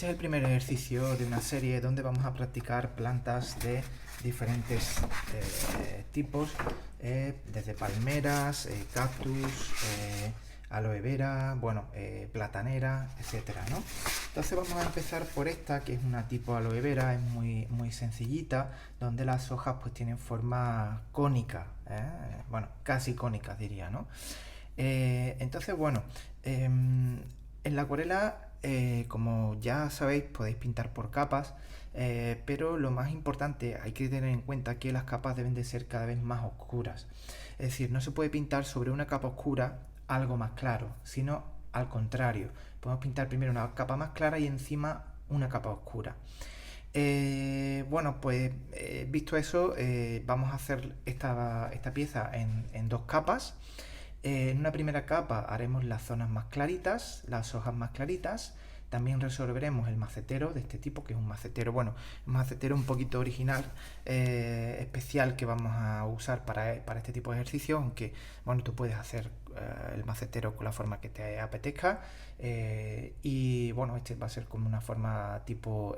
Este es el primer ejercicio de una serie donde vamos a practicar plantas de diferentes tipos, desde palmeras, cactus, aloe vera, platanera, etcétera, ¿no? Entonces vamos a empezar por esta, que es una tipo aloe vera, es muy sencillita, donde las hojas pues tienen forma cónica, casi cónicas diría, ¿no? En la acuarela, como ya sabéis, podéis pintar por capas, pero lo más importante, hay que tener en cuenta que las capas deben de ser cada vez más oscuras. Es decir, no se puede pintar sobre una capa oscura algo más claro, sino al contrario. Podemos pintar primero una capa más clara y encima una capa oscura. Visto eso, vamos a hacer esta pieza en dos capas. En una primera capa haremos las zonas más claritas, las hojas más claritas. También resolveremos el macetero de este tipo, que es un macetero un poquito original, especial, que vamos a usar para este tipo de ejercicio, aunque tú puedes hacer el macetero con la forma que te apetezca. Este va a ser como una forma tipo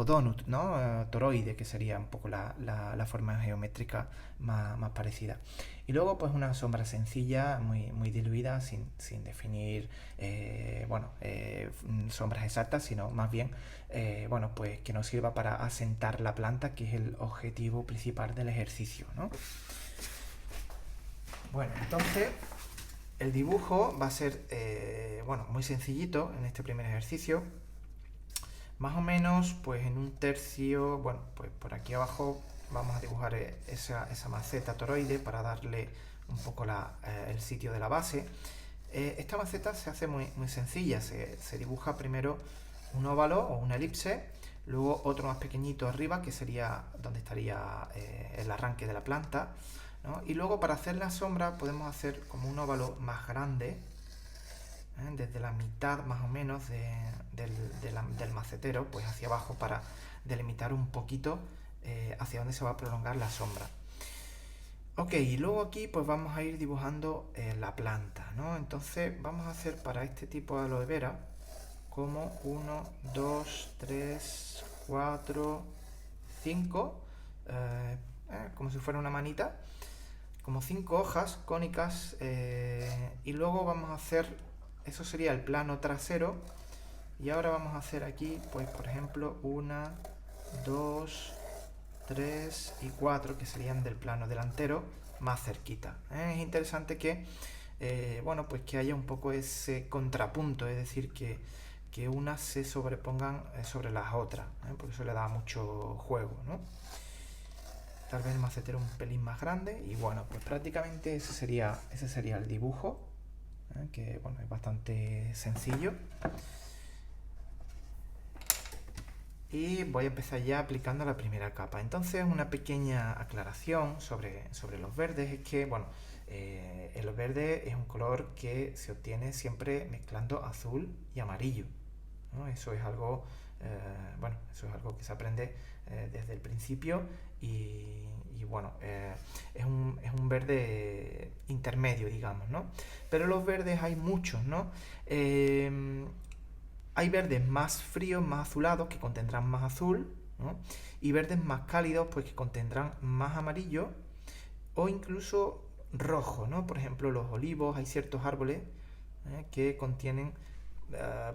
donut, ¿no? Toroide, que sería un poco la forma geométrica más parecida. Y luego pues una sombra sencilla, muy diluida, sin definir sombras exactas, sino más bien que nos sirva para asentar la planta, que es el objetivo principal del ejercicio, ¿no? Bueno, entonces el dibujo va a ser muy sencillito en este primer ejercicio. Más o menos pues en un tercio, pues por aquí abajo vamos a dibujar esa maceta toroide para darle un poco el sitio de la base. Esta maceta se hace muy sencilla, se dibuja primero un óvalo o una elipse, luego otro más pequeñito arriba, que sería donde estaría el arranque de la planta, ¿no? Y luego, para hacer la sombra, podemos hacer como un óvalo más grande, desde la mitad más o menos del macetero, pues hacia abajo, para delimitar un poquito hacia dónde se va a prolongar la sombra. Ok, y luego aquí pues vamos a ir dibujando la planta, ¿no? Entonces vamos a hacer para este tipo de aloe vera como 1, 2, 3, 4, 5, como si fuera una manita, como 5 hojas cónicas, y luego vamos a hacer, eso sería el plano trasero, y ahora vamos a hacer aquí, pues por ejemplo, 1, 2, 3 y 4, que serían del plano delantero, más cerquita. Es interesante que que haya un poco ese contrapunto, es decir, que unas se sobrepongan sobre las otras, porque eso le da mucho juego, ¿no? Tal vez el macetero un pelín más grande, y pues prácticamente ese sería el dibujo, que es bastante sencillo. Y voy a empezar ya aplicando la primera capa. Entonces, una pequeña aclaración sobre los verdes es que el verde es un color que se obtiene siempre mezclando azul y amarillo, ¿no? Eso es algo que se aprende desde el principio, es un verde intermedio, digamos, ¿no? Pero los verdes hay muchos, ¿no? Hay verdes más fríos, más azulados, que contendrán más azul, ¿no? Y verdes más cálidos, pues que contendrán más amarillo o incluso rojo, ¿no? Por ejemplo, los olivos, hay ciertos árboles que contienen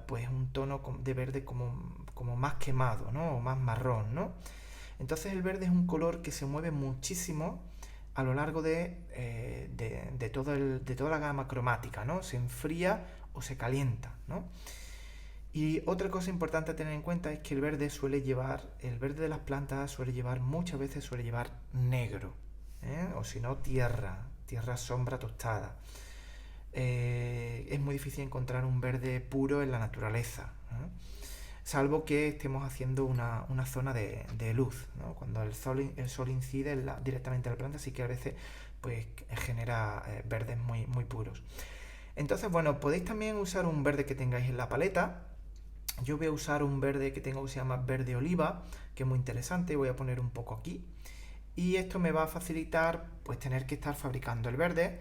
pues un tono de verde como más quemado, ¿no? O más marrón, ¿no? Entonces el verde es un color que se mueve muchísimo a lo largo de toda la gama cromática, ¿no? Se enfría o se calienta, ¿no? Y otra cosa importante a tener en cuenta es que el verde de las plantas muchas veces suele llevar negro, o si no, tierra sombra tostada. Es muy difícil encontrar un verde puro en la naturaleza, salvo que estemos haciendo una zona de luz, ¿no? Cuando el sol incide directamente en la planta, sí que a veces pues genera verdes muy puros. Entonces, podéis también usar un verde que tengáis en la paleta. Yo voy a usar un verde que tengo que se llama verde oliva, que es muy interesante. Voy a poner un poco aquí. Y esto me va a facilitar pues tener que estar fabricando el verde.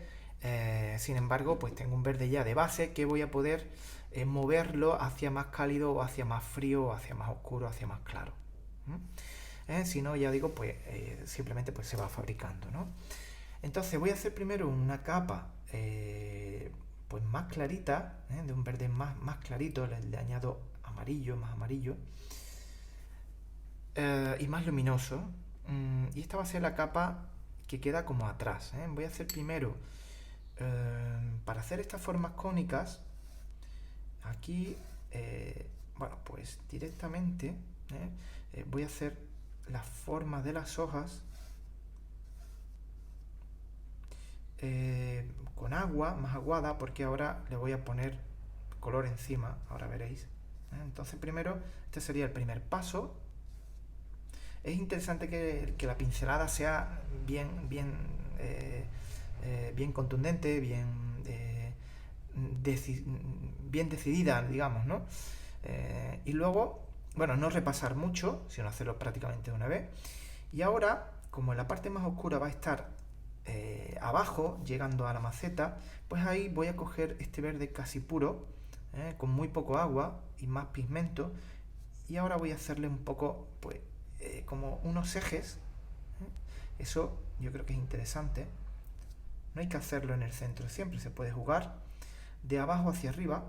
Sin embargo, pues tengo un verde ya de base que voy a poder moverlo hacia más cálido o hacia más frío o hacia más oscuro, hacia más claro. Si no, ya digo, pues simplemente pues, se va fabricando, ¿no? Entonces voy a hacer primero una capa pues más clarita, de un verde más clarito, le añado amarillo, más amarillo, y más luminoso. Y esta va a ser la capa que queda como atrás. Voy a hacer primero, para hacer estas formas cónicas, aquí, bueno, pues directamente voy a hacer las formas de las hojas con agua, más aguada, porque ahora le voy a poner color encima, ahora veréis. Entonces primero, este sería el primer paso. Es interesante que la pincelada sea bien contundente, bien decidida, digamos, ¿no? Y luego, bueno, no repasar mucho, sino hacerlo prácticamente de una vez. Y ahora, como en la parte más oscura va a estar abajo, llegando a la maceta, pues ahí voy a coger este verde casi puro, con muy poco agua y más pigmento, y ahora voy a hacerle un poco, pues, como unos ejes. Eso yo creo que es interesante. No hay que hacerlo en el centro, siempre se puede jugar de abajo hacia arriba.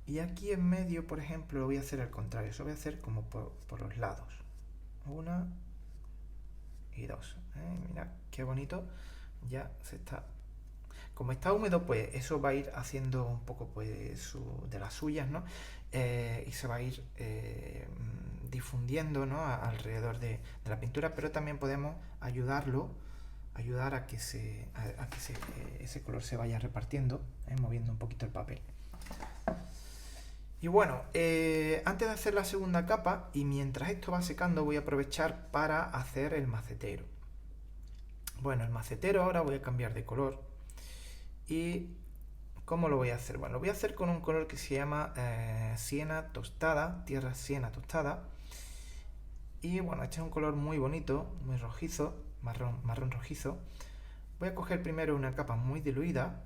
Y aquí en medio, por ejemplo, lo voy a hacer al contrario. Eso voy a hacer como por los lados. Una y dos. Mirad qué bonito. Ya se está... Como está húmedo, pues eso va a ir haciendo un poco pues de las suyas, ¿no? Y se va a ir difundiendo, ¿no? Alrededor de la pintura, pero también podemos ayudar a que ese color se vaya repartiendo, moviendo un poquito el papel. Y bueno, antes de hacer la segunda capa, y mientras esto va secando, voy a aprovechar para hacer el macetero. Bueno, el macetero ahora voy a cambiar de color. ¿Y cómo lo voy a hacer? Bueno, lo voy a hacer con un color que se llama siena tostada, tierra siena tostada. Y bueno, este es un color muy bonito, muy rojizo, marrón rojizo. Voy a coger primero una capa muy diluida.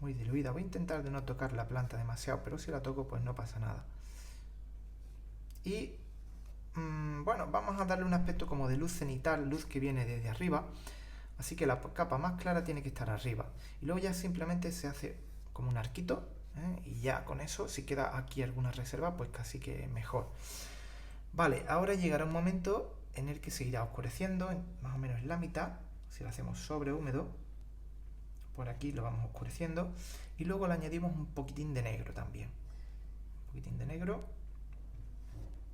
Voy a intentar de no tocar la planta demasiado, pero si la toco pues no pasa nada. Y bueno, vamos a darle un aspecto como de luz cenital, luz que viene desde arriba. Así que la capa más clara tiene que estar arriba. Y luego ya simplemente se hace como un arquito, y ya con eso, si queda aquí alguna reserva, pues casi que mejor. Vale, ahora llegará un momento en el que se irá oscureciendo, más o menos en la mitad, si lo hacemos sobre húmedo. Por aquí lo vamos oscureciendo. Y luego le añadimos un poquitín de negro también. Un poquitín de negro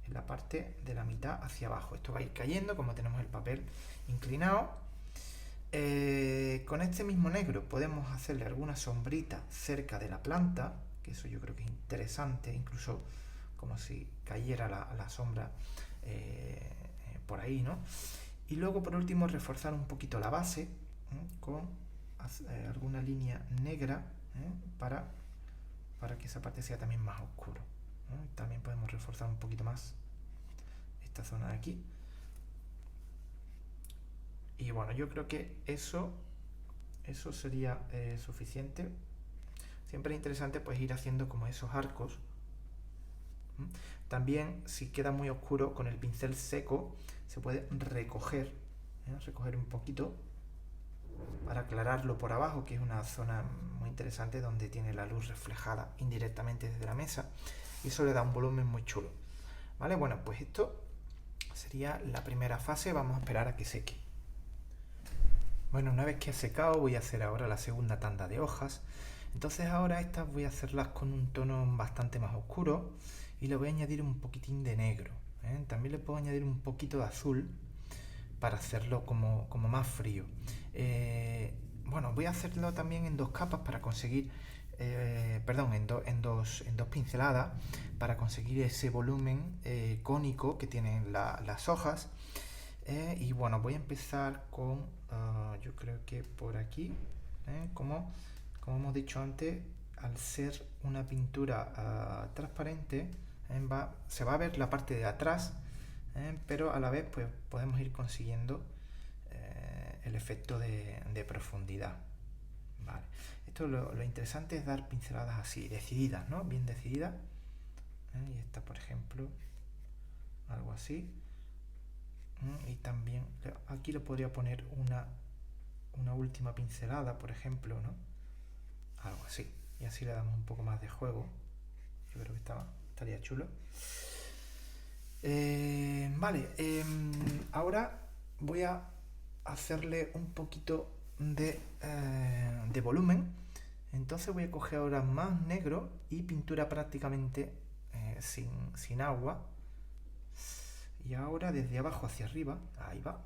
en la parte de la mitad hacia abajo. Esto va a ir cayendo, como tenemos el papel inclinado. Con este mismo negro podemos hacerle alguna sombrita cerca de la planta, que eso yo creo que es interesante, incluso como si cayera la sombra por ahí, ¿no? Y luego por último reforzar un poquito la base con alguna línea negra para que esa parte sea también más oscuro, ¿no? También podemos reforzar un poquito más esta zona de aquí. Y bueno, yo creo que eso sería suficiente. Siempre es interesante pues ir haciendo como esos arcos. También si queda muy oscuro, con el pincel seco se puede recoger un poquito para aclararlo por abajo, que es una zona muy interesante donde tiene la luz reflejada indirectamente desde la mesa, y eso le da un volumen muy chulo. ¿Vale? Bueno, pues esto sería la primera fase. Vamos a esperar a que seque. Bueno, una vez que ha secado, voy a hacer ahora la segunda tanda de hojas. Entonces ahora estas voy a hacerlas con un tono bastante más oscuro y le voy a añadir un poquitín de negro. También le puedo añadir un poquito de azul para hacerlo como más frío. Bueno, voy a hacerlo también en dos capas para conseguir, en dos pinceladas, para conseguir ese volumen cónico que tienen las hojas. Y bueno, voy a empezar con, yo creo que por aquí, como hemos dicho antes, al ser una pintura transparente, se va a ver la parte de atrás, pero a la vez pues podemos ir consiguiendo el efecto de profundidad. Vale. Esto lo interesante es dar pinceladas así, decididas, ¿no? Bien decididas. Y esta, por ejemplo, algo así. Y también aquí le podría poner una última pincelada, por ejemplo, ¿no? Algo así. Y así le damos un poco más de juego. Yo creo que estaría chulo. Vale, ahora voy a hacerle un poquito de volumen. Entonces voy a coger ahora más negro y pintura prácticamente sin agua. Y ahora desde abajo hacia arriba, ahí va.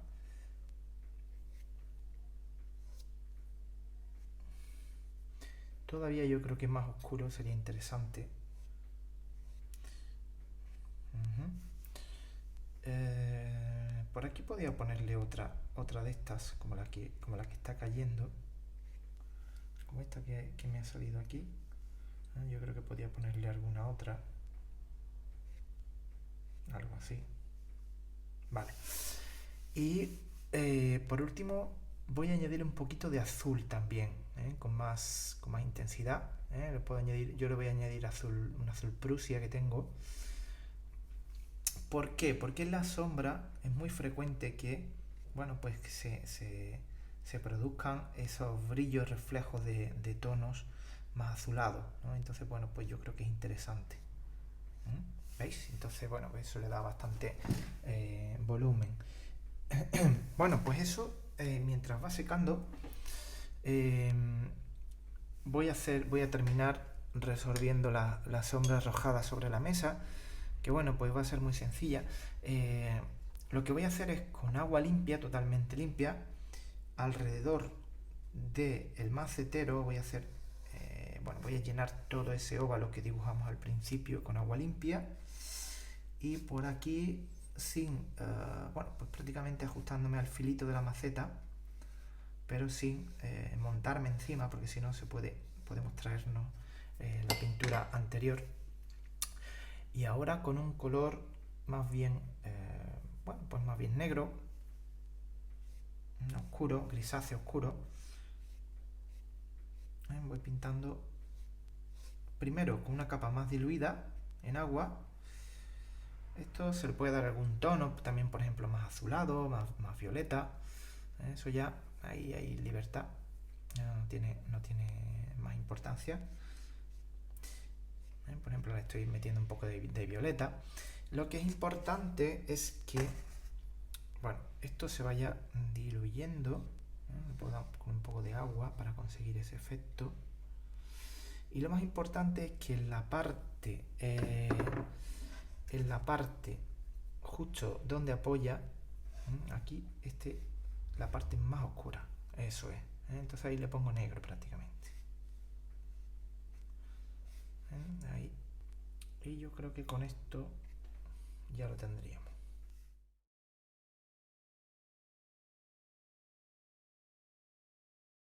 Todavía yo creo que más oscuro sería interesante. Por aquí podría ponerle otra de estas, como la que está cayendo. Como esta que me ha salido aquí. Yo creo que podría ponerle alguna otra. Algo así. Vale. Y por último voy a añadir un poquito de azul también, con más intensidad. Yo le voy a añadir un azul Prusia que tengo. ¿Por qué? Porque en la sombra es muy frecuente que, bueno, pues que se produzcan esos brillos, reflejos de tonos más azulados, ¿no? Entonces, bueno, pues yo creo que es interesante. ¿Veis? Entonces, bueno, eso le da bastante volumen. Bueno, pues eso, mientras va secando, voy a terminar resolviendo la sombra arrojada sobre la mesa, que bueno, pues va a ser muy sencilla. Lo que voy a hacer es con agua limpia, totalmente limpia, alrededor del macetero voy a hacer, voy a llenar todo ese óvalo que dibujamos al principio con agua limpia, y por aquí pues prácticamente ajustándome al filito de la maceta, pero sin montarme encima, porque si no podemos traernos la pintura anterior. Y ahora con un color más bien, pues más bien negro, oscuro, grisáceo oscuro, voy pintando primero con una capa más diluida en agua. Esto se le puede dar algún tono, también por ejemplo más azulado, más violeta. Eso ya, ahí hay libertad, no tiene más importancia. Por ejemplo, le estoy metiendo un poco de violeta. Lo que es importante es que, bueno, esto se vaya diluyendo, con un poco de agua para conseguir ese efecto. Y lo más importante es que en la parte justo donde apoya, aquí la parte más oscura, eso es. Entonces ahí le pongo negro prácticamente. Ahí. Y yo creo que con esto ya lo tendríamos.